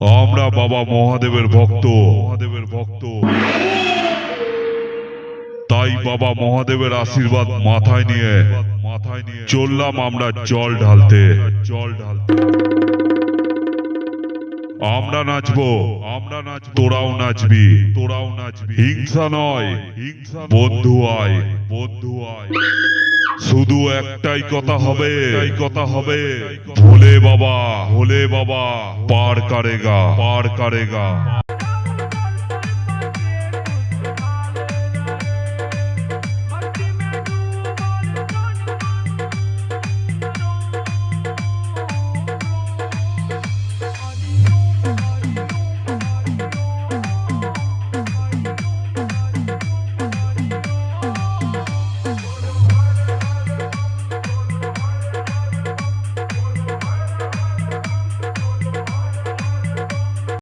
আমরা বাবা মহাদেবের ভক্ত। তাই বাবা মহাদেবের আশীর্বাদ মাথায় নিয়ে চললাম আমরা জল ঢালতে। আমরা নাচবো, তোরাও নাচবি। হিংসা নয়, বন্ধু আয়। শুধু একটাই কথা হবে, ভোলে বাবা পার করেগা।